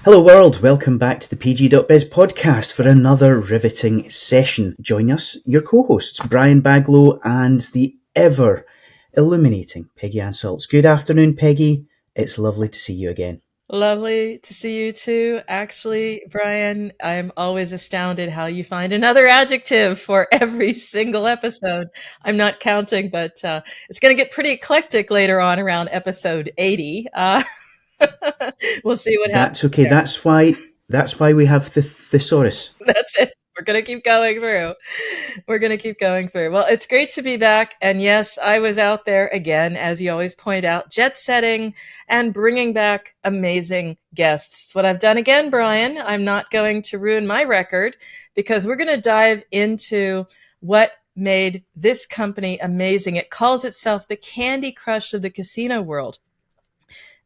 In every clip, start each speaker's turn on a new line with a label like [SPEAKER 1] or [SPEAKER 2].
[SPEAKER 1] Hello world, welcome back to the PG.biz podcast for another riveting session. Join us, your co-hosts, Brian Baglow and the ever illuminating Peggy Ann Saltz. Good afternoon, Peggy. It's lovely to see you again.
[SPEAKER 2] Lovely to see you too. Actually, Brian, I'm always astounded how you find another adjective for every single episode. I'm not counting, but it's going to get pretty eclectic later on around episode 80. We'll see what happens.
[SPEAKER 1] That's okay. There. That's why we have the thesaurus.
[SPEAKER 2] That's it. We're going to keep going through. Well, it's great to be back. And yes, I was out there again, as you always point out, jet setting and bringing back amazing guests. It's what I've done again, Brian. I'm not going to ruin my record because we're going to dive into what made this company amazing. It calls itself the Candy Crush of the casino world.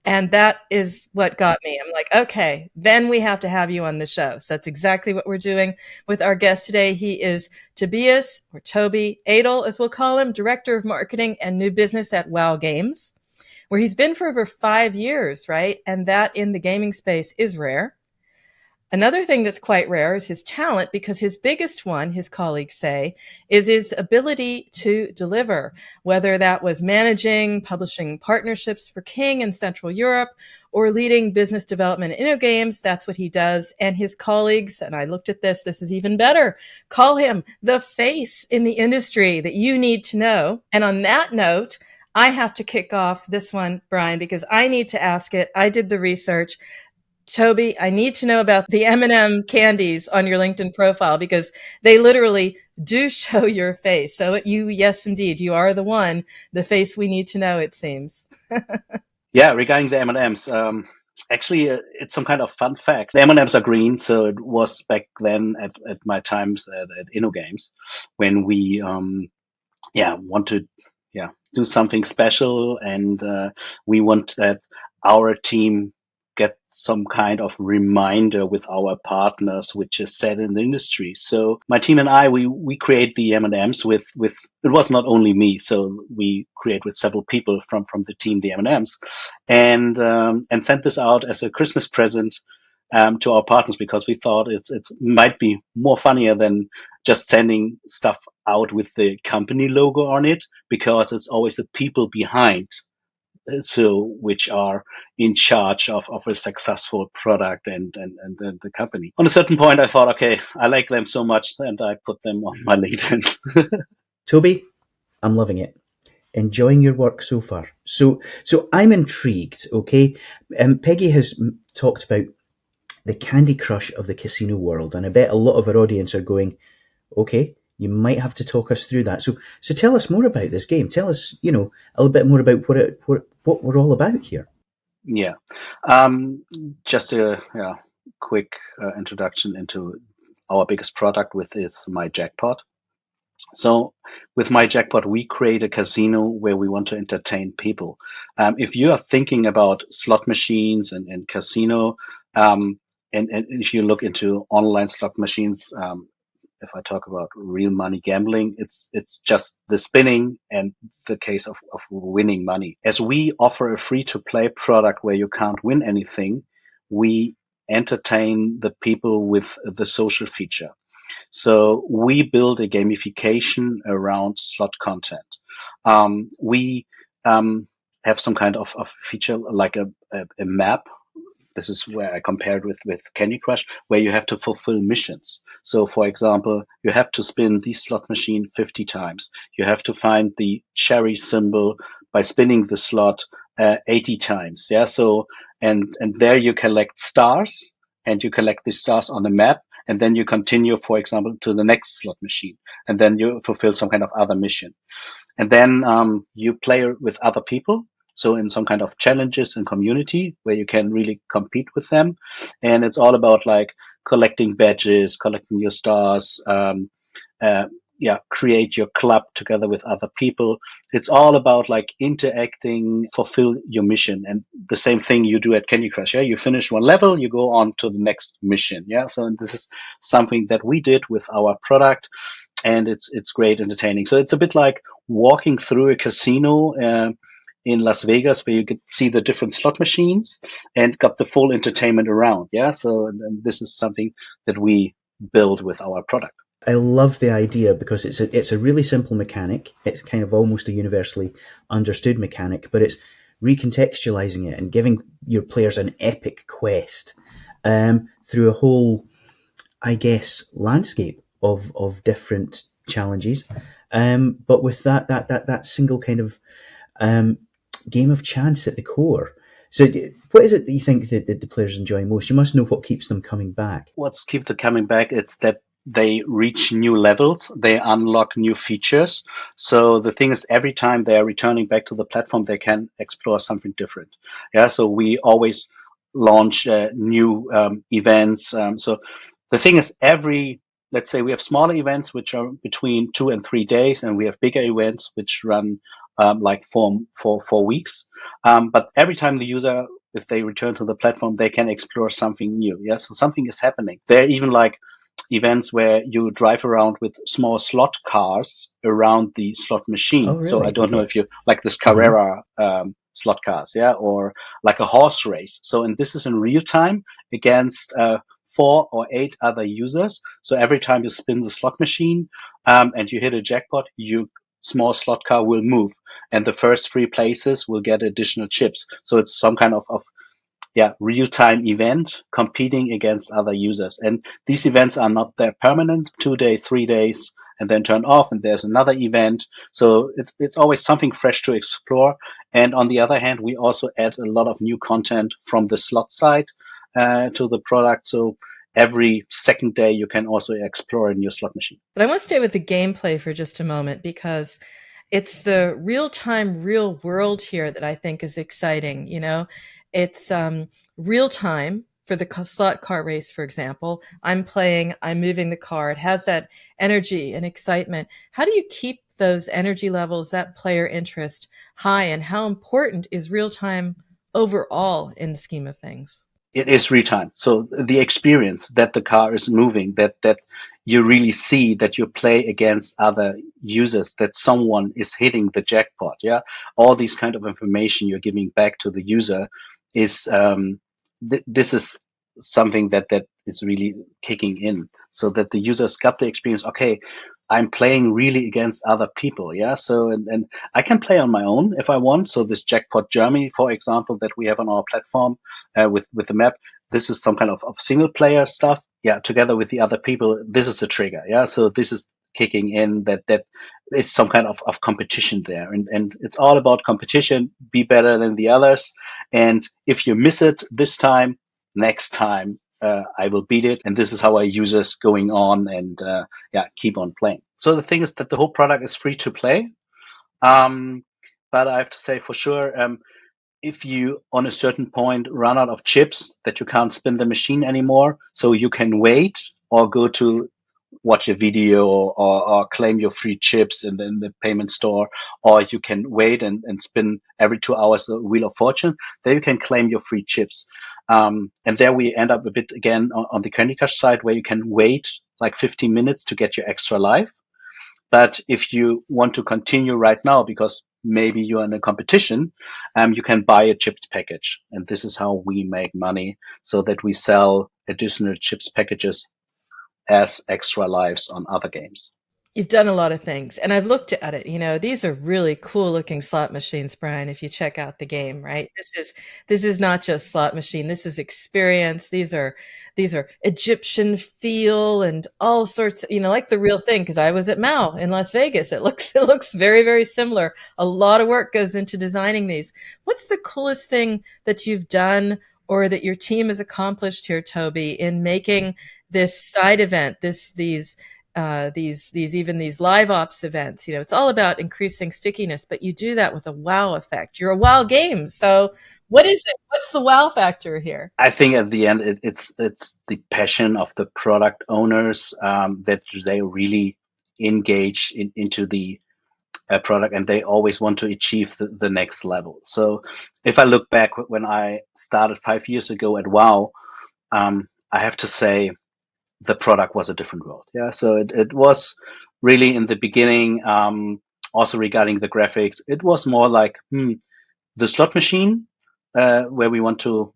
[SPEAKER 2] And that is what got me. I'm like, okay, then we have to have you on the show. So that's exactly what we're doing with our guest today. He is Tobias, or Toby Adel, as we'll call him, Director of Marketing and New Business at Whow Games, where he's been for over 5 years, right? And that in the gaming space is rare. Another thing that's quite rare is his talent, because his biggest one, his colleagues say, is his ability to deliver, whether that was managing, publishing partnerships for King in Central Europe, or leading business development in InnoGames. That's what he does. And his colleagues, and I looked at this is even better, call him the face in the industry that you need to know. And on that note, I have to kick off this one, Brian, because I need to ask it. I did the research. Toby, I need to know about the M&M candies on your LinkedIn profile, because they literally do show your face. So yes, indeed, you are the face we need to know, it seems.
[SPEAKER 3] Yeah, regarding the M&Ms, actually, it's some kind of fun fact. The M&Ms are green, so it was back then at my times at InnoGames when we want to do something special, and we want that our team get some kind of reminder with our partners, which is set in the industry. So my team and I, we create the M&Ms with it was not only me. So we create with several people from the team, the M&Ms, and sent this out as a Christmas present to our partners, because we thought it might be more funnier than just sending stuff out with the company logo on it, because it's always the people behind, so which are in charge of a successful product and the company. On a certain point, I thought, okay, I like them so much, and I put them on my LinkedIn.
[SPEAKER 1] Toby, I'm loving it. Enjoying your work so far. So I'm intrigued, okay? Peggy has talked about the Candy Crush of the casino world, and I bet a lot of our audience are going, okay, you might have to talk us through that. So tell us more about this game. Tell us, a little bit more about what we're all about here.
[SPEAKER 3] Yeah. Just a quick introduction into our biggest product, with is My Jackpot. So with My Jackpot, we create a casino where we want to entertain people. If you are thinking about slot machines and casino, and if you look into online slot machines, if I talk about real money gambling, it's just the spinning and the case of winning money. As we offer a free-to-play product where you can't win anything, we entertain the people with the social feature. So we build a gamification around slot content. We have some kind of feature like a map. This is where I compared with Candy Crush, where you have to fulfill missions. So, for example, you have to spin the slot machine 50 times. You have to find the cherry symbol by spinning the slot 80 times. Yeah. So, and there you collect stars, and you collect the stars on the map, and then you continue, for example, to the next slot machine, and then you fulfill some kind of other mission. And then you play with other people. So in some kind of challenges and community where you can really compete with them. And it's all about like collecting badges, collecting your stars, create your club together with other people. It's all about like interacting, fulfill your mission. And the same thing you do at Candy Crush. Yeah, you finish one level, you go on to the next mission. Yeah, so this is something that we did with our product, and it's great entertaining. So it's a bit like walking through a casino in Las Vegas where you could see the different slot machines and got the full entertainment around. Yeah. So and this is something that we build with our product.
[SPEAKER 1] I love the idea because it's a really simple mechanic. It's kind of almost a universally understood mechanic, but it's recontextualizing it and giving your players an epic quest through a whole, I guess, landscape of different challenges. But with that single kind of um, game of chance at the core. So, what is it that you think that the players enjoy most? You must know what keeps them coming back.
[SPEAKER 3] What's keep them coming back? It's that they reach new levels, they unlock new features. So the thing is, every time they are returning back to the platform, they can explore something different. Yeah. So we always launch new events. So the thing is, let's say we have smaller events which are between 2 and 3 days, and we have bigger events which run like 4 weeks. But every time the user, if they return to the platform, they can explore something new. Yeah, so something is happening. There are even like events where you drive around with small slot cars around the slot
[SPEAKER 1] Oh,
[SPEAKER 3] machine. So I
[SPEAKER 1] really?
[SPEAKER 3] don't know
[SPEAKER 1] Okay.
[SPEAKER 3] if you like this
[SPEAKER 1] Mm-hmm.
[SPEAKER 3] Carrera slot cars, yeah, or like a horse race. So and this is in real time against 4 or 8 other users. So every time you spin the slot machine and you hit a jackpot, you small slot car will move, and the first 3 places will get additional chips. So it's some kind of yeah, real-time event competing against other users. And these events are not there permanent, 2 days, 3 days, and then turn off, and there's another event. So it's always something fresh to explore. And on the other hand, we also add a lot of new content from the slot side to the product. So every second day, you can also explore a new slot machine.
[SPEAKER 2] But I want to stay with the gameplay for just a moment because it's the real time, real world here that I think is exciting. You know, it's real time for the slot car race, for example. I'm playing, I'm moving the car. It has that energy and excitement. How do you keep those energy levels, that player interest high, and how important is real time overall in the scheme of things?
[SPEAKER 3] It is real time. So the experience that the car is moving, that you really see that you play against other users, that someone is hitting the jackpot. Yeah, all these kind of information you're giving back to the user is this is something that is really kicking in, so that the users got the experience. Okay, I'm playing really against other people. Yeah, so and I can play on my own if I want. So this jackpot Germany, for example, that we have on our platform with the map. This is some kind of single player stuff. Yeah, together with the other people, this is the trigger. Yeah, so this is kicking in that it's some kind of competition there, and it's all about competition. Be better than the others, and if you miss it this time, next time I will beat it. And this is how our users going on and yeah, keep on playing. So the thing is that the whole product is free to play. Um, but I have to say for sure, if you on a certain point run out of chips that you can't spin the machine anymore, so you can wait or go to watch a video or claim your free chips in the payment store, or you can wait and spin every 2 hours the Wheel of Fortune. There you can claim your free chips. And there we end up a bit again on the Candy Crush side, where you can wait like 15 minutes to get your extra life. But if you want to continue right now, because maybe you're in a competition, you can buy a chips package. And this is how we make money, so that we sell additional chips packages as extra lives on other games.
[SPEAKER 2] You've done a lot of things, and I've looked at it. You know, these are really cool looking slot machines, Brian. If you check out the game, right? This is not just slot machine. This is experience. These are Egyptian feel and all sorts. You know, like the real thing. Because I was at Mao in Las Vegas. It looks very very similar. A lot of work goes into designing these. What's the coolest thing that you've done or that your team has accomplished here, Toby, in making this side event, these even these live ops events? You know, it's all about increasing stickiness, but you do that with a wow effect. You're a wow game. So what is it? What's the wow factor here?
[SPEAKER 3] I think at the end, it's the passion of the product owners that they really engage into the product, and they always want to achieve the next level. So if I look back when I started 5 years ago at Wow, I have to say the product was a different world. Yeah, so it was really in the beginning also regarding the graphics, it was more like the slot machine where we want to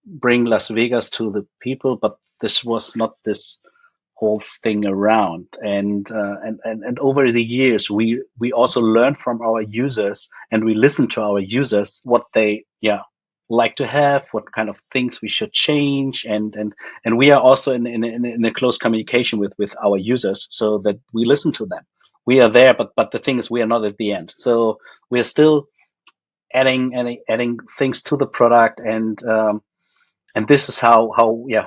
[SPEAKER 3] bring Las Vegas to the people, but this was not this whole thing around. And over the years, we also learn from our users, and we listen to our users what they like to have, what kind of things we should change, and we are also in a close communication with our users, so that we listen to them. We are there, but the thing is, we are not at the end. So we are still adding things to the product, and this is how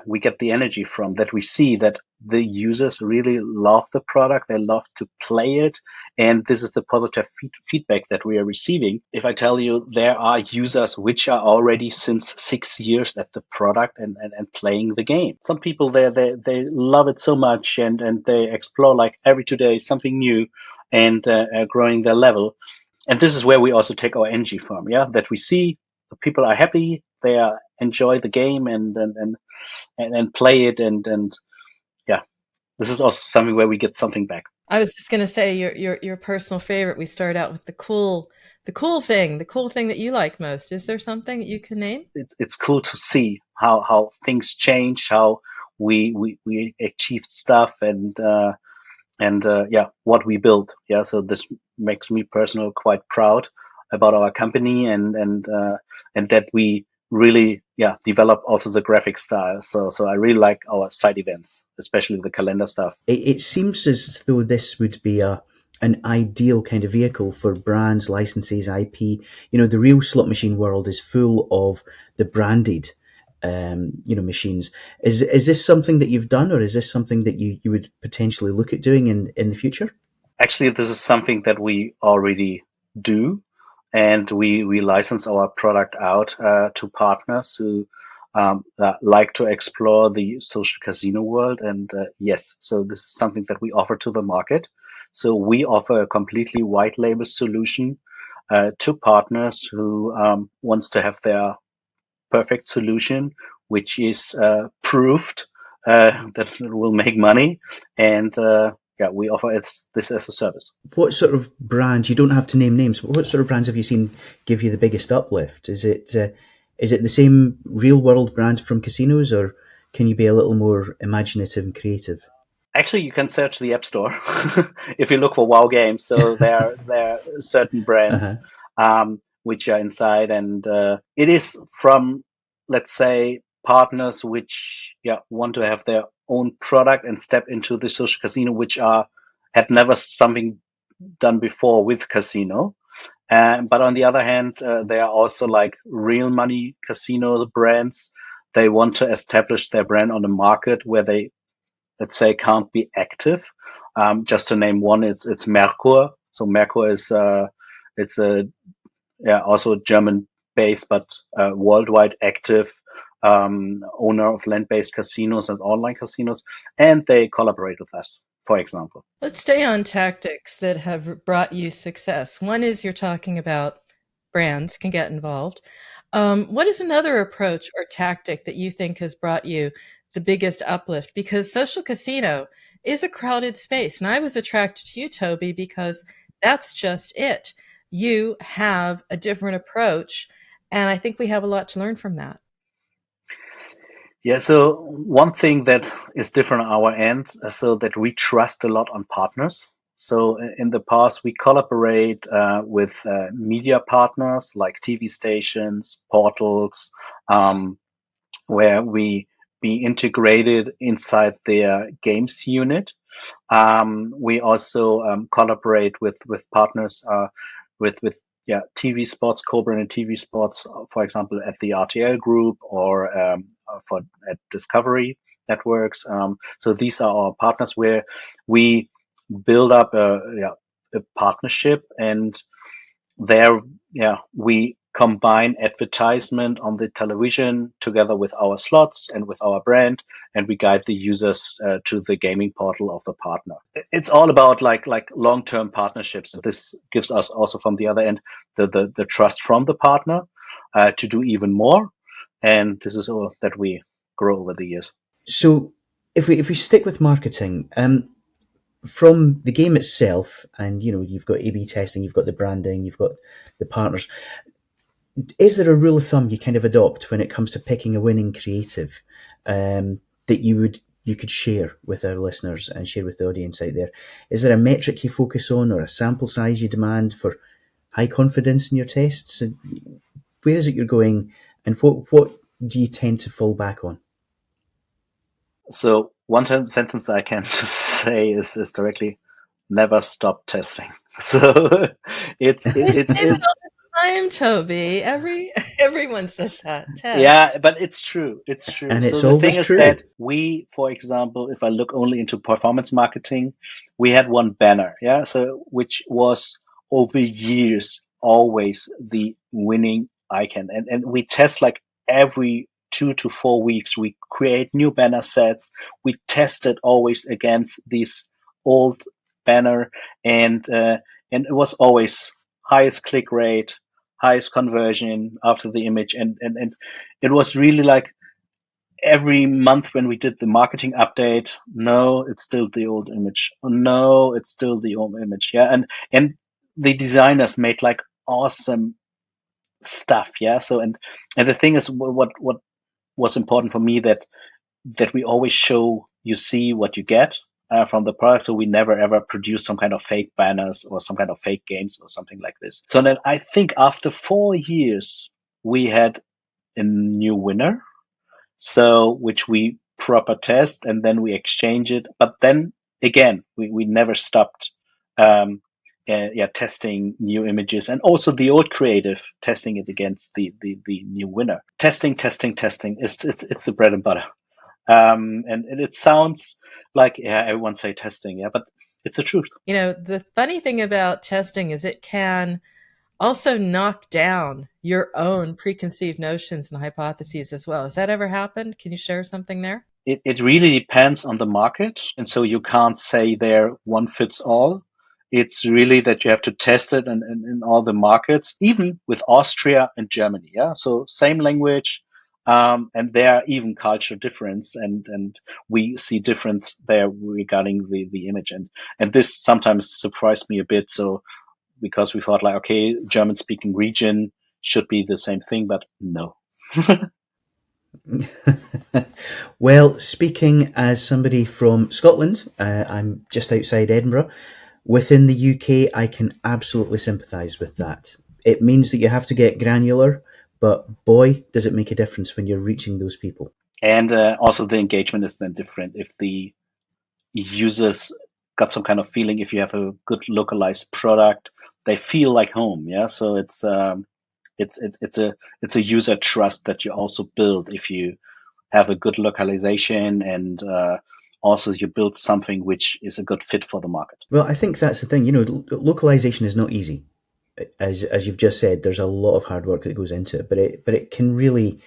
[SPEAKER 3] we get the energy from that. We see that the users really love the product, they love to play it, and this is the positive feedback that we are receiving. If I tell you, there are users which are already since 6 years at the product and playing the game. Some people they love it so much, and they explore like every 2 days something new, and growing their level. And this is where we also take our energy from, that we see the people are happy, they enjoy the game, and play it, and this is also something where we get something back.
[SPEAKER 2] I was just going to say your personal favorite. We start out with the cool thing that you like most. Is there something that you can name?
[SPEAKER 3] It's cool to see how things change, how we achieved stuff, and what we built. So this makes me personally quite proud about our company, and that we really develop also the graphic style. So I really like our side events, especially the calendar stuff.
[SPEAKER 1] It seems as though this would be an ideal kind of vehicle for brands, licenses, IP. The real slot machine world is full of the branded machines. Is this something that you've done, or is this something that you would potentially look at doing in the future?
[SPEAKER 3] Actually, this is something that we already do, and we license our product out to partners who like to explore the social casino world. And yes, so this is something that we offer to the market. So we offer a completely white label solution to partners who wants to have their perfect solution, which is proved that it will make money, and we offer this as a service.
[SPEAKER 1] What sort of brands? You don't have to name names, but what sort of brands have you seen give you the biggest uplift? Is it the same real world brands from casinos, or can you be a little more imaginative and creative?
[SPEAKER 3] Actually, you can search the App Store if you look for Whow Games. So there are certain brands which are inside, and it is from, let's say, partners which want to have their own product and step into the social casino, which had never something done before with casino. But on the other hand, there are also like real money casino brands. They want to establish their brand on the market where they, let's say, can't be active. Just to name one, it's Merkur. So Merkur is it's a also German based but worldwide active owner of land-based casinos and online casinos, and they collaborate with us, for example.
[SPEAKER 2] Let's stay on tactics that have brought you success. One is you're talking about brands can get involved. What is another approach or tactic that you think has brought you the biggest uplift? Because social casino is a crowded space. And I was attracted to you, Toby, because that's just it. You have a different approach. And I think we have a lot to learn from that.
[SPEAKER 3] Yeah, so one thing that is different on our end, so that we trust a lot on partners. So in the past, we collaborate with media partners like TV stations, portals, where we be integrated inside their games unit. We also collaborate with partners with TV sports, co-branded TV sports, for example, at the RTL Group or at Discovery Networks. So these are our partners where we build up a partnership, and there we combine advertisement on the television together with our slots and with our brand, and we guide the users to the gaming portal of the partner. It's all about like long-term partnerships. This gives us also from the other end the trust from the partner to do even more, and this is all that we grow over the years.
[SPEAKER 1] So if we stick with marketing, from the game itself, and you've got A/B testing, you've got the branding, you've got the partners. Is there a rule of thumb you kind of adopt when it comes to picking a winning creative that you could share with our listeners and share with the audience out there? Is there a metric you focus on, or a sample size you demand for high confidence in your tests? And where is it you're going, and what do you tend to fall back on?
[SPEAKER 3] So one sentence I can just say is directly, never stop testing. So it's
[SPEAKER 2] We say
[SPEAKER 3] it's
[SPEAKER 2] that
[SPEAKER 3] it,
[SPEAKER 2] all the time, Toby. Everyone says that.
[SPEAKER 3] yeah,
[SPEAKER 2] Test.
[SPEAKER 3] but it's true. It's true.
[SPEAKER 1] And
[SPEAKER 3] So
[SPEAKER 1] it's
[SPEAKER 3] the thing
[SPEAKER 1] always
[SPEAKER 3] is
[SPEAKER 1] true.
[SPEAKER 3] that we, for example, if I look only into performance marketing, we had one banner, yeah, so which was over years always the winning icon, and we test like every 2 to 4 weeks. We create new banner sets. We test it always against these old banner, and it was always highest click rate, highest conversion after the image, and it was really like every month when we did the marketing update, no, it's still the old image. Oh, no, it's still the old image. Yeah, and the designers made like awesome stuff. Yeah. So and the thing is, what was important for me, that we always show you see what you get from the product. So we never ever produce some kind of fake banners or some kind of fake games or something like this. So then I think after 4 years we had a new winner, so which we proper test and then we exchange it. But then again, we never stopped testing new images, and also the old creative, testing it against the new winner. Testing it's the bread and butter. And it sounds like, yeah, everyone say testing, yeah, but it's the truth.
[SPEAKER 2] The funny thing about testing is it can also knock down your own preconceived notions and hypotheses as well. Has that ever happened? Can you share something there?
[SPEAKER 3] It really depends on the market. And so you can't say there one fits all. It's really that you have to test it in all the markets, even with Austria and Germany. Yeah. So same language. And there are even cultural difference, and we see difference there regarding the image. And this sometimes surprised me a bit. So because we thought like, okay, German speaking region should be the same thing, but no.
[SPEAKER 1] Well, speaking as somebody from Scotland, I'm just outside Edinburgh. Within the UK, I can absolutely sympathise with that. It means that you have to get granular, but boy, does it make a difference when you're reaching those people.
[SPEAKER 3] And also the engagement is then different. If the users got some kind of feeling, if you have a good localized product, they feel like home. Yeah. So it's a user trust that you also build if you have a good localization, and also you build something which is a good fit for the market.
[SPEAKER 1] Well, I think that's the thing. Localization is not easy. As you've just said, there's a lot of hard work that goes into it, but it can really,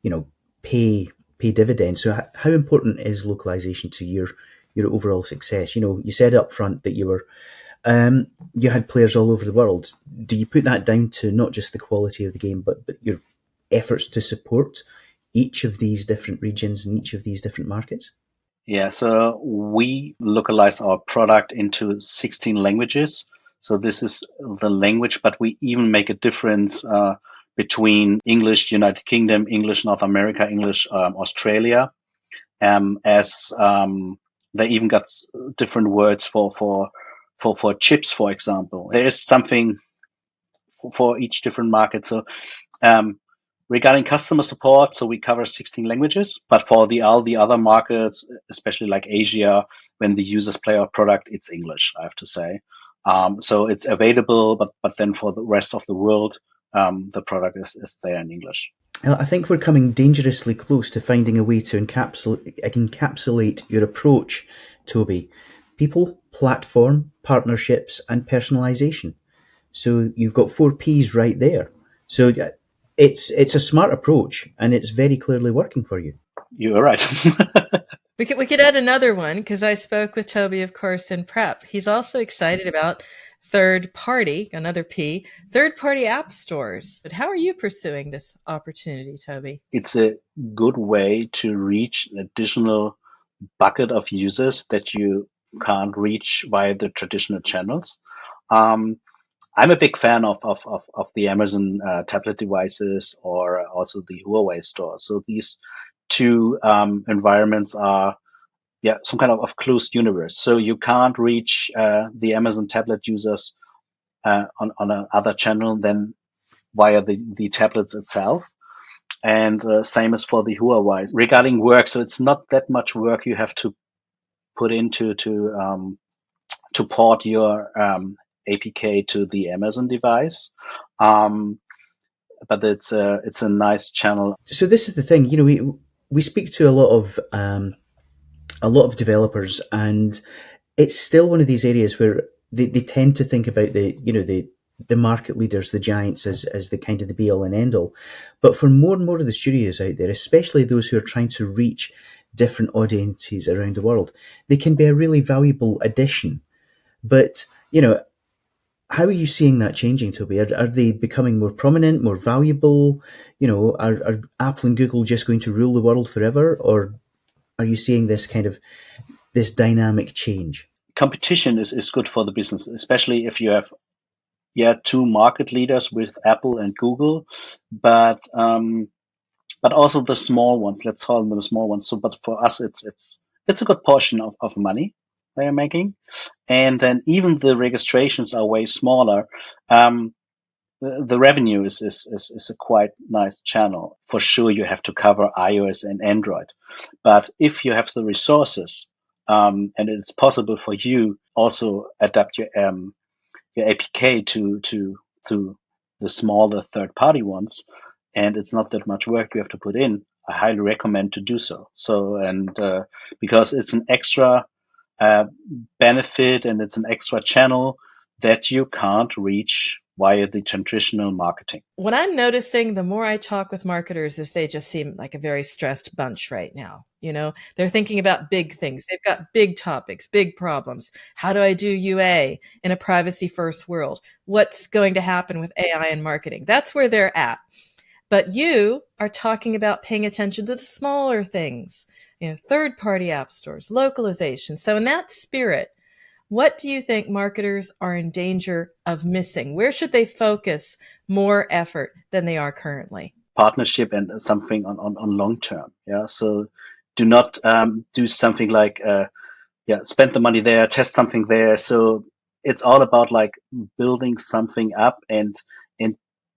[SPEAKER 1] you know, pay dividends. So how important is localization to your overall success? You said up front that you had players all over the world. Do you put that down to not just the quality of the game, but your efforts to support each of these different regions and each of these different markets?
[SPEAKER 3] Yeah, so we localize our product into 16 languages. So this is the language, but we even make a difference between English United Kingdom, English North America, English Australia, as they even got different words for chips, for example. There is something for each different market. So regarding customer support, so we cover 16 languages, but for all the other markets, especially like Asia, when the users play our product, it's English, I have to say. So it's available, but then for the rest of the world, the product is there in English.
[SPEAKER 1] I think we're coming dangerously close to finding a way to encapsulate your approach, Toby. People, platform, partnerships, and personalization. So you've got 4 Ps right there. So it's a smart approach, and it's very clearly working for you.
[SPEAKER 3] You are right.
[SPEAKER 2] We could add another one because I spoke with Toby, of course, in prep. He's also excited about third party, another P, third party app stores. But how are you pursuing this opportunity, Toby?
[SPEAKER 3] It's a good way to reach an additional bucket of users that you can't reach via the traditional channels. I'm a big fan of the Amazon tablet devices, or also the Huawei store. So these two environments are, some kind of closed universe. So you can't reach the Amazon tablet users on another channel than via the tablets itself. And same as for the Huawei. Regarding work, so it's not that much work you have to put into to port your APK to the Amazon device. But it's a nice channel.
[SPEAKER 1] So this is the thing, we speak to a lot of developers, and it's still one of these areas where they tend to think about the market leaders, the giants, as the kind of the be all and end all. But for more and more of the studios out there, especially those who are trying to reach different audiences around the world, they can be a really valuable addition. But how are you seeing that changing, Toby? Are they becoming more prominent, more valuable? Are Apple and Google just going to rule the world forever, or are you seeing this dynamic change?
[SPEAKER 3] Competition is good for the business, especially if you have two market leaders with Apple and Google, but also the small ones. Let's call them the small ones. So, but for us, it's a good portion of money they are making, and then even the registrations are way smaller. The revenue is a quite nice channel. For sure, you have to cover iOS and Android, but if you have the resources, and it's possible for you also adapt your APK to the smaller third party ones, and it's not that much work you have to put in, I highly recommend to do so. So, and because it's an extra uh, benefit, and it's an extra channel that you can't reach via the traditional marketing.
[SPEAKER 2] What I'm noticing, the more I talk with marketers, is they just seem like a very stressed bunch right now. They're thinking about big things. They've got big topics, big problems. How do I do UA in a privacy first world? What's going to happen with AI and marketing? That's where they're at. But you are talking about paying attention to the smaller things, third party app stores, localization. So in that spirit, what do you think marketers are in danger of missing? Where should they focus more effort than they are currently?
[SPEAKER 3] Partnership and something on long term. Yeah. So do not do something like spend the money there, test something there. So it's all about like building something up, and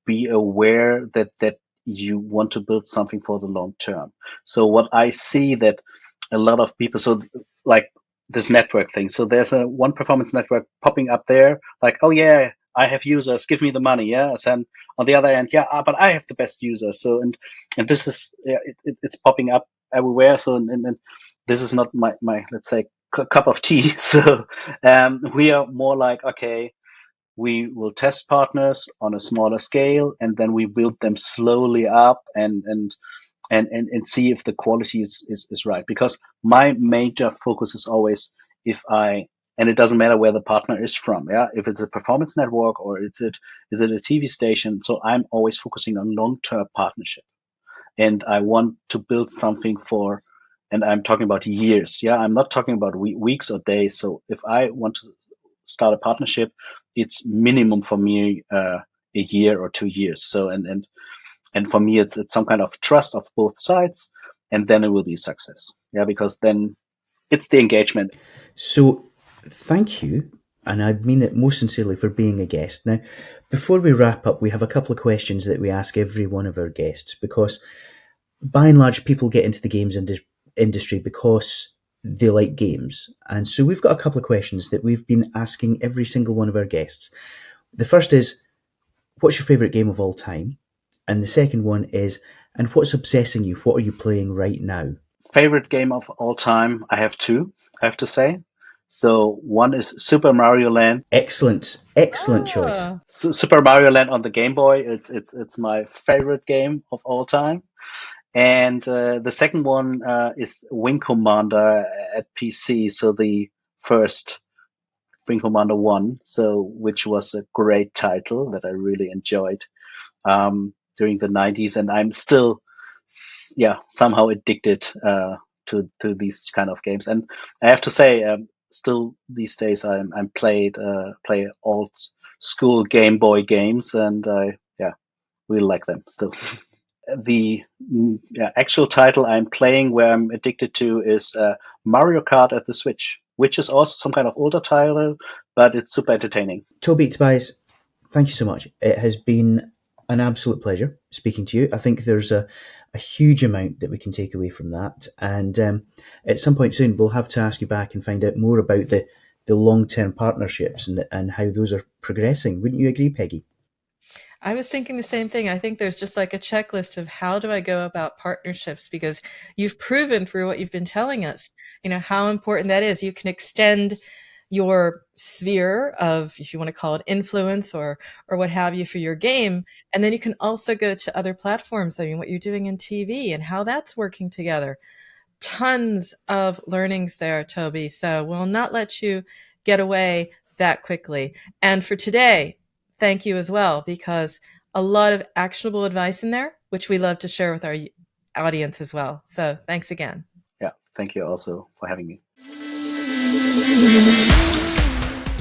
[SPEAKER 3] be aware that you want to build something for the long term. So what I see that a lot of people, so like this network thing. So there's a one performance network popping up there, like, oh yeah, I have users, give me the money. Yeah. And on the other end, but I have the best users. So, and this is, it's popping up everywhere. So, and this is not my let's say cup of tea. So we are more like, okay, we will test partners on a smaller scale, and then we build them slowly up, and see if the quality is right. Because my major focus is always, and it doesn't matter where the partner is from. Yeah, if it's a performance network or is it a TV station. So I'm always focusing on long-term partnership, and I want to build something for, and I'm talking about years. Yeah, I'm not talking about weeks or days. So if I want to start a partnership, it's minimum for me a year or 2 years. So, and for me, it's some kind of trust of both sides, and then it will be a success. Yeah, because then it's the engagement.
[SPEAKER 1] So, thank you, and I mean it most sincerely, for being a guest. Now, before we wrap up, we have a couple of questions that we ask every one of our guests, because by and large, people get into the games industry because they like games. And so we've got a couple of questions that we've been asking every single one of our guests. The first is, what's your favourite game of all time? And the second one is, and what's obsessing you? What are you playing right now?
[SPEAKER 3] Favorite game of all time, I have two, I have to say. So one is Super Mario Land.
[SPEAKER 1] Excellent, excellent choice.
[SPEAKER 3] Super Mario Land on the Game Boy. It's my favorite game of all time. And the second one is Wing Commander at PC. So the first Wing Commander 1, so which was a great title that I really enjoyed during the 90s, and I'm still somehow addicted to these kind of games. And I have to say, still these days I'm play old school Game Boy games, and I really like them still. The actual title I'm playing, where I'm addicted to, is Mario Kart at the Switch, which is also some kind of older title, but it's super entertaining.
[SPEAKER 1] Toby, Tobias, thank you so much. It has been an absolute pleasure speaking to you. I think there's a huge amount that we can take away from that. And at some point soon, we'll have to ask you back and find out more about the long-term partnerships and how those are progressing. Wouldn't you agree, Peggy?
[SPEAKER 2] I was thinking the same thing. I think there's just like a checklist of how do I go about partnerships, because you've proven through what you've been telling us, how important that is. You can extend your sphere of, if you want to call it influence or what have you, for your game. And then you can also go to other platforms. I mean, what you're doing in TV and how that's working together. Tons of learnings there, Toby. So we'll not let you get away that quickly. And for today, thank you as well, because a lot of actionable advice in there, which we love to share with our audience as well. So thanks again.
[SPEAKER 3] Yeah, thank you also for having me.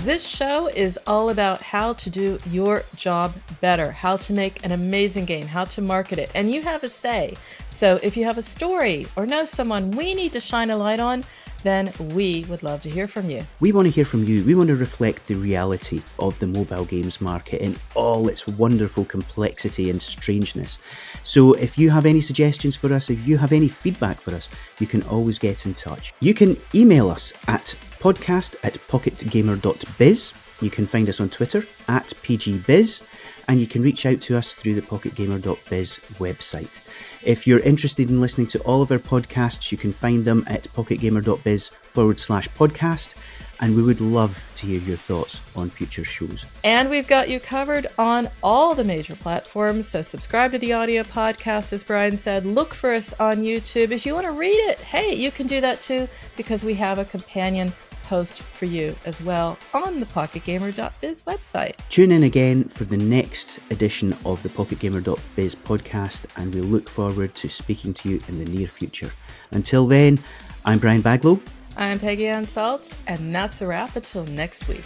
[SPEAKER 2] This show is all about how to do your job better, how to make an amazing game, how to market it, and you have a say. So if you have a story or know someone we need to shine a light on, then we would love to hear from you.
[SPEAKER 1] We want to hear from you. We want to reflect the reality of the mobile games market in all its wonderful complexity and strangeness. So if you have any suggestions for us, if you have any feedback for us, you can always get in touch. You can email us at podcast@pocketgamer.biz. You can find us on Twitter @PGBiz, and you can reach out to us through the pocketgamer.biz website. If you're interested in listening to all of our podcasts, you can find them at pocketgamer.biz/podcast, and we would love to hear your thoughts on future shows.
[SPEAKER 2] And we've got you covered on all the major platforms, so subscribe to the audio podcast, as Brian said. Look for us on YouTube. If you want to read it, hey, you can do that too, because we have a companion post for you as well on the pocketgamer.biz website.
[SPEAKER 1] Tune in again for the next edition of the pocketgamer.biz podcast, and we look forward to speaking to you in the near future. Until then, I'm Brian Baglow.
[SPEAKER 2] I'm Peggy Ann Saltz, and that's a wrap until next week.